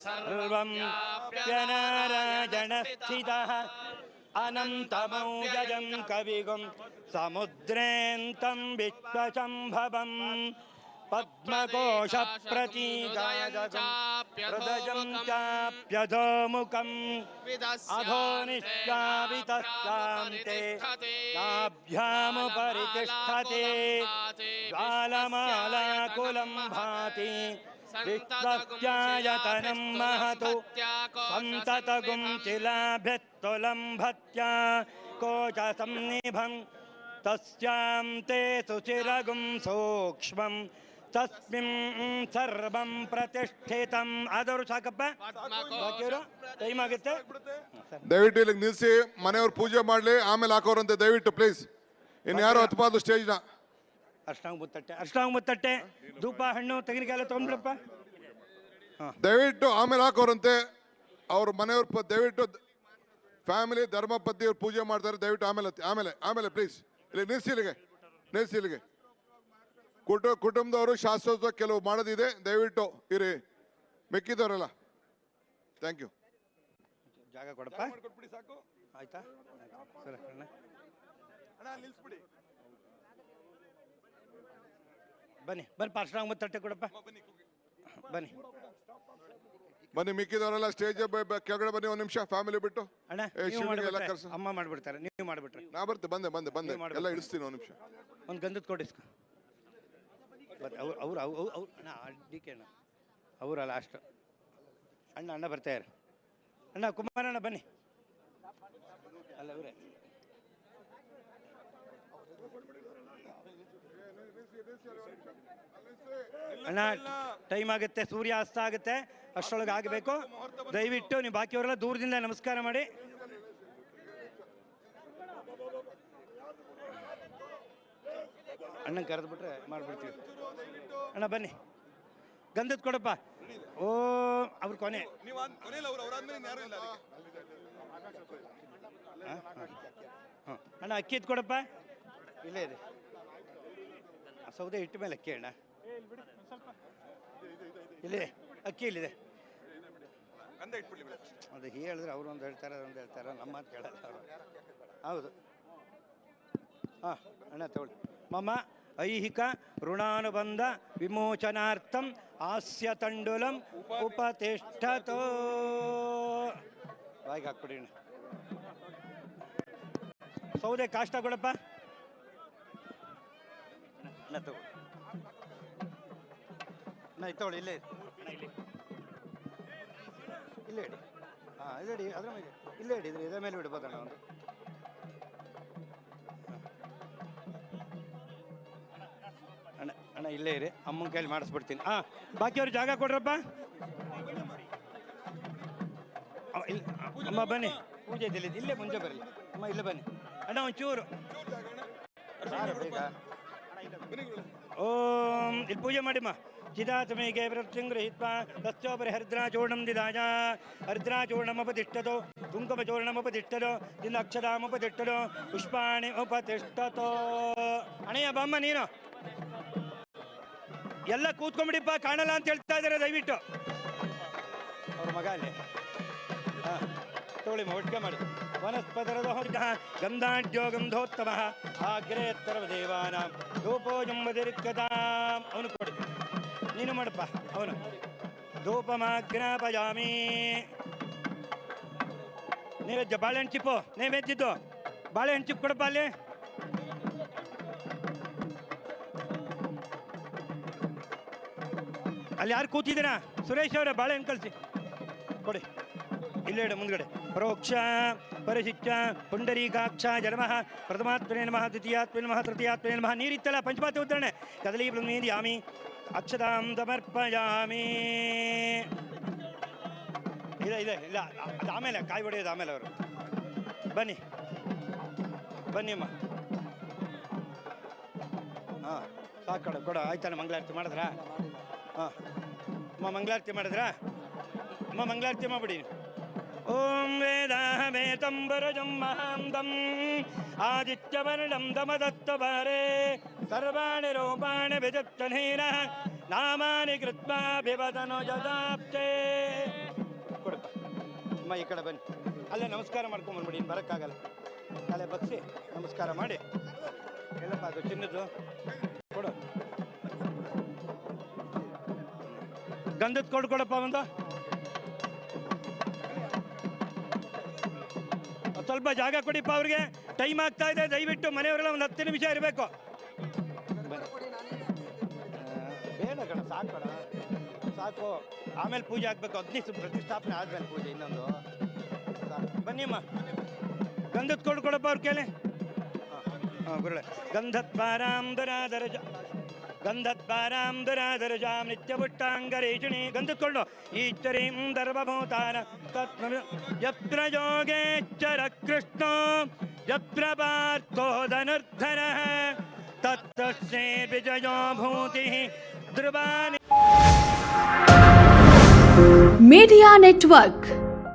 ಸರ್ವಂ ಪ್ಯನಾರಾಯಣಸ್ಥಿತಃ ಅನಂತಮೌಜಂ ಕವಿಗುಂ ಸಮುದ್ರೇಂತಂ ವಿಶ್ವಶಂಭವಂ ಪದ್ಮಕೋಶ ಪ್ರತೀಕಾಜಂ ಹೃದಯಂ ಚಾಪ್ಯಧೋಮುಖಂ ಅಧೋನಿಷ್ಠಾವಿತಸ್ಯಾಂತೆ ನಾಭ್ಯಾಮುಪರಿ ತಿಷ್ಠತೆ ಜ್ವಾಲಮಾಲಾಕುಲಂ ಭಾತಿ ವಿಶ್ವಸ್ಯಾಯತನಂ ಮಹತು ಸಂತತಗುಂ ಚಿಲಾಭ್ಯತ್ತುಲಂಭತ್ಯಾ ಕೋಶ ಸಂನಿಭಂ ತಸ್ಯಾಂ ತೇ ಸುಚಿರಗುಂ ಸೂಕ್ಷ್ಮಂ ತಸ್ಮಿನ್ ಸರ್ವಂ ಪ್ರತಿಷ್ಠಿತಂ. ಆದವರು ಸಾಕಪ್ಪ, ಟೈಮ್ ಆಗುತ್ತೆ. ದಯವಿಟ್ಟು ಇಲ್ಲಿಗೆ ನಿಲ್ಲಿಸಿ ಮನೆಯವ್ರು ಪೂಜೆ ಮಾಡಲಿ, ಆಮೇಲೆ ಹಾಕೋರಂತೆ ದಯವಿಟ್ಟು ಪ್ಲೀಸ್. ಇನ್ಯಾರು ಹತ್ಬಾರ್ದು ಸ್ಟೇಜ್ನ. ಅರ್ಶನಾಂಗ ಮುತ್ತಟ್ಟೆ ಧೂಪ ಹಣ್ಣು ತೆಂಗಿನಕಾಯಿ ತೊಗೊಂಡ್ಬಿಡಪ್ಪ. ದಯವಿಟ್ಟು ಆಮೇಲೆ ಹಾಕೋರಂತೆ ಅವ್ರ ಮನೆಯವ್ರ ದಯವಿಟ್ಟು ಫ್ಯಾಮಿಲಿ ಧರ್ಮಪತಿ ಅವ್ರು ಪೂಜೆ ಮಾಡ್ತಾರೆ. ದಯವಿಟ್ಟು ಆಮೇಲೆ ಪ್ಲೀಸ್ ಇಲ್ಲಿ ನಿಲ್ಲಿಸಿ ಇಲ್ಲಿಗೆ. ಕುಟುಂಬದವರು ಶಾಸ್ತ್ರೋತ್ಸವ ಕೆಲವು ಮಾಡೋದಿದೆ, ದಯವಿಟ್ಟು ಇರಿ. ಮೆಕ್ಕಿದವರಲ್ಲ, ಥ್ಯಾಂಕ್ ಯು. ಜಾಗ ಕೊಡಪ್ಪ, ಸಾಕು ಆಯ್ತಾ. ಬನ್ನಿ ಪಾರ್ಶ್ವ ತಟ್ಟೆ ಕೊಡಪ್ಪ. ಬನ್ನಿ ಮಿಕ್ಕಿದವರೆಲ್ಲ ಸ್ಟೇಜ್ ಕೆಳಗಡೆ ಬನ್ನಿ. ಒಂದು ನಿಮಿಷ ಫ್ಯಾಮಿಲಿ ಬಿಟ್ಟು. ಅಮ್ಮ ಮಾಡ್ಬಿಡ್ತಾರೆ, ನೀವು ಮಾಡ್ಬಿಟ್ರೆ ನಾ ಬಂದೆ ಎಲ್ಲ ಇಳಿಸ್ತೀನಿ. ಒಂದು ನಿಮಿಷ ಒಂದು ಗಂಧದ ಕೊಡಿಸ್ಕ. ಅವ್ರು ಡಿ ಕೆ ಅಣ್ಣ ಅವರಲ್ಲ ಅಷ್ಟು. ಅಣ್ಣ ಬರ್ತಾಯಿರ. ಅಣ್ಣ ಕುಮಾರಣ್ಣ ಬನ್ನಿ. ಅಲ್ಲ ಅವರೇ ಅಣ್ಣ, ಟೈಮ್ ಆಗುತ್ತೆ, ಸೂರ್ಯ ಅಸ್ತ ಆಗುತ್ತೆ, ಅಷ್ಟರೊಳಗೆ ಆಗಬೇಕು. ದಯವಿಟ್ಟು ನೀವು ಬಾಕಿಯವರೆಲ್ಲ ದೂರದಿಂದ ನಮಸ್ಕಾರ ಮಾಡಿ. ಅಣ್ಣಂಗೆ ಕರೆದ್ಬಿಟ್ರೆ ಮಾಡಿಬಿಡ್ತೀವಿ. ಅಣ್ಣ ಬನ್ನಿ, ಗಂಧದ ಕೊಡಪ್ಪ. ಓ ಅವ್ರ ಕೊನೆ. ಅಣ್ಣ ಅಕ್ಕಿ ಎತ್ತು ಕೊಡಪ್ಪ. ಇಲ್ಲೇ ಇದೆ ಸೌದೆ ಇಟ್ಟ ಮೇಲೆ ಅಕ್ಕಿ. ಅಣ್ಣ ಇಲ್ಲಿದೆ ಅಕ್ಕಿ, ಇಲ್ಲಿದೆ. ಅದು ಹೇಳಿದ್ರೆ ಅವರು ಒಂದು ಹೇಳ್ತಾರೆ, ಅದೊಂದು ಹೇಳ್ತಾರೆ, ನಮ್ಮ ಮಾತು ಕೇಳಲ್ಲ ಅವರು. ಹೌದು. ಹಾಂ ಅಣ್ಣ ತಗೊಳ್ಳಿ. ಮಮ ಐಹಿಕ ಋಣಾನುಬಂಧ ವಿಮೋಚನಾರ್ಥಂ ಹಾಸ್ಯ ತಂಡುಲಂ ಉಪತಿಷ್ಠತೋ. ಬಾಯಿಗೆ ಹಾಕ್ಬಿಡಿ ಅಣ್ಣ. ಸೌದೆ ಕಾಷ್ಟ ಕೊಡಪ್ಪ. ಅಣ್ಣ ತಗೊಳ್ಳಿ. ಅಣ್ಣ ತಗೊಳ್ಳಿ. ಇಲ್ಲೇ ಇಲ್ಲೇ ಇಡಿ. ಹಾಂ ಇಲ್ಲೇ ಇಡಿ, ಅದ್ರ ಮೇಲೆ ಇಲ್ಲೇ ಇಡಿದ್ರಿ, ಇದ್ರ ಮೇಲೆ ಬಿಡ್ಬೋದಣ್ಣ ಒಂದು. ಅಣ್ಣ ಇಲ್ಲೇ ಇರಿ, ಅಮ್ಮನ ಕೈಲಿ ಮಾಡಿಸ್ಬಿಡ್ತೀನಿ. ಹಾಂ ಬಾಕಿಯವ್ರು ಜಾಗ ಕೊಡ್ರಪ್ಪ. ಅಮ್ಮ ಬನ್ನಿ, ಪೂಜೆ ಇದ್ದಿಲ್ಲ, ಇಲ್ಲೇ ಮುಂಚೆ ಬರಲಿ ಅಮ್ಮ, ಇಲ್ಲೇ ಬನ್ನಿ. ಅಣ್ಣ ಒಂಚೂರು ಬೇಗ. ಓಂ ಇಲ್ಲಿ ಪೂಜೆ ಮಾಡಿಮ್ಮ. ಚಿದಾತಮೇಗೆ ವೃತ್ತಿಂಗೃಹೀತ್ವಾ ತಸ್ಯೋಪರಿ ಹರಿದ್ರಾಚೂರ್ಣಂ ದಿದಾಯ. ಹರಿದ್ರಾಚೂರ್ಣಮುಪತಿಷ್ಠತೋ ಕುಂಕುಮಚೂರ್ಣಮುಪತಿಷ್ಠತೋ ಇಂದ ಅಕ್ಷತಾಮುಪತಿಷ್ಠತೋ ಪುಷ್ಪಾಣಿ ಉಪತಿಷ್ಠತೋ. ಅಣ್ಣಯ್ಯ ಬಮ್ಮ ನೀನು. ಎಲ್ಲ ಕೂತ್ಕೊಂಡ್ಬಿಡಿಪ್ಪ, ಕಾಣಲ್ಲ ಅಂತ ಹೇಳ್ತಾ ಇದ್ದಾರೆ. ದಯವಿಟ್ಟು ಅವ್ರ ಮಗ ಅಲ್ಲಿ. ಹಾಂ ತಗೊಳ್ಳಿ ಒಟ್ಟಿಗೆ ಮಾಡಿ. ವನಸ್ಪತರದ ಗಂಧಾಢ್ಯೋ ಗಂಧೋತ್ತಮ ಆಗ್ರೇ ಸರ್ವದೇವಾನ ಧೂಪೋಜಂಬದಿರ್ಗತಾಂ. ಅವನು ಕೊಡಿ, ನೀನು ಮಾಡಪ್ಪ. ಅವನು ಧೂಪಮಾಗ್ರಾಪಯಾಮಿ. ನೈವೇದ್ಯ ಬಾಳೆಹಣ್ಣು ಚಿಪ್ಪು, ನೈವೇದ್ಯದ್ದು ಬಾಳೆಹಣ್ಣು ಚಿಪ್ಪು ಕೊಡಪ್ಪ ಅಲ್ಲಿ. ಅಲ್ಲಿ ಯಾರು ಕೂತಿದ್ದೀರಾ? ಸುರೇಶ್ ಅವರೇ ಬಾಳೆಹಣ್ಣು ಕಳಿಸಿ ಕೊಡಿ. ಇಲ್ಲೇ ಇಡು ಮುಂದ್ಗಡೆ. ಪ್ರೋಕ್ಷ ಪರಿಶಿಕ್ಷ ಪುಂಡರೀಕಾಕ್ಷ ನಮಃ ಪ್ರಥಮಾತ್ಮನೇ ನಮಃ ದ್ವಿತೀಯಾತ್ಮನೇ ನಮಃ ತೃತೀಯಾತ್ಮನೇ ನಮಃ. ನೀರಿತ್ತಲ್ಲ ಪಂಚಪಾತಿ ಉತ್ತರಣೆ. ಕದಲೀ ಬ್ರಹ್ಮೇದ್ಯಾಮಿ ಅಕ್ಷತಾಂ ಸಮರ್ಪಯಾಮಿ. ಇಲ್ಲ ಅದು ಆಮೇಲೆ ಕಾಯಿ ಹೊಡೆಯೋದು ಆಮೇಲೆ. ಅವರು ಬನ್ನಿ ಅಮ್ಮ. ಹಾಂ ಸಾಕು ಕೊಡ. ಆಯ್ತಾನೆ ಮಂಗಳಾರತಿ ಮಾಡಿದ್ರಾ? ಹಾಂ ಅಮ್ಮ ಮಂಗಳಾರತಿ ಮಾಡಿದ್ರಾ? ಅಮ್ಮ ಮಂಗಳಾರತಿ ಮಾಡಿಬಿಡಿ. ಓಂ ವೇದಾಹಮೇತಂ ವರಜಂ ಮಹಾಂತಂ ಆದಿತ್ಯವರ್ಣಂ ದಮದತ್ತವರೆ ಸರ್ವಾಣಿ ರೂಪಾಣಿ ವಿದಿತ್ತನೇನ ನಾಮಾನಿ ಕೃತ್ವಾ ಬಿವದನು ಜದಾಪ್ತೆ. ಕೊಡಪ್ಪ ಅಮ್ಮ ಈ ಕಡೆ ಬನ್ನಿ. ಅಲ್ಲೇ ನಮಸ್ಕಾರ ಮಾಡ್ಕೊಂಬಂದ್ಬಿಡಿ, ಇನ್ನು ಬರೋಕ್ಕಾಗಲ್ಲ. ತಲೆ ಬಗ್ಸಿ ನಮಸ್ಕಾರ ಮಾಡಿ. ಎಲ್ಲಪ್ಪ ಅದು ಚಿನ್ನದ್ದು ಕೊಡು. ಗಂಧದ ಕೊಡಪ್ಪ ಒಂದು. ಸ್ವಲ್ಪ ಜಾಗ ಕೊಡಿಪ್ಪ ಅವ್ರಿಗೆ, ಟೈಮ್ ಆಗ್ತಾ ಇದೆ. ದಯವಿಟ್ಟು ಮನೆಯವರೆಲ್ಲ ಒಂದು 10 ನಿಮಿಷ ಇರಬೇಕು. ಬೇಡ ಕಣ, ಸಾಕು ಕಣ, ಸಾಕು. ಆಮೇಲೆ ಪೂಜೆ ಆಗಬೇಕು, ಅಗ್ನಿ ಪ್ರತಿಷ್ಠಾಪನೆ ಆದ್ಮೇಲೆ ಪೂಜೆ ಇನ್ನೊಂದು. ಬನ್ನಿಮ್ಮ, ಗಂಧದ ಕೊಡಪ್ಪ ಅವ್ರ ಕೇಳಿ. ಹಾಂ ಗುರುಳೆ. ಗಂಧದ್ವಾರಾಂ ದುರಾದರಜಾಂ ನಿತ್ಯಪುಟ್ಟಾಂಗರೇಷಿಣಿ. ಗಂಧದ್ಕೊಂಡು ಈಶ್ವರೀಂ ಧರ್ಮಭೂತಾನ ತತ್ವ ಯತ್ರ ಯೋಗೇಶ್ವರ ಕೃಷ್ಣ ಯತ್ರ ಪಾರ್ಥೋ ಧನುರ್ಧರಃ ತತ್ತಸ್ಯೈ ವಿಜಯೋ ಭೂತಿಃ ಧ್ರುವಾನಿ. Media network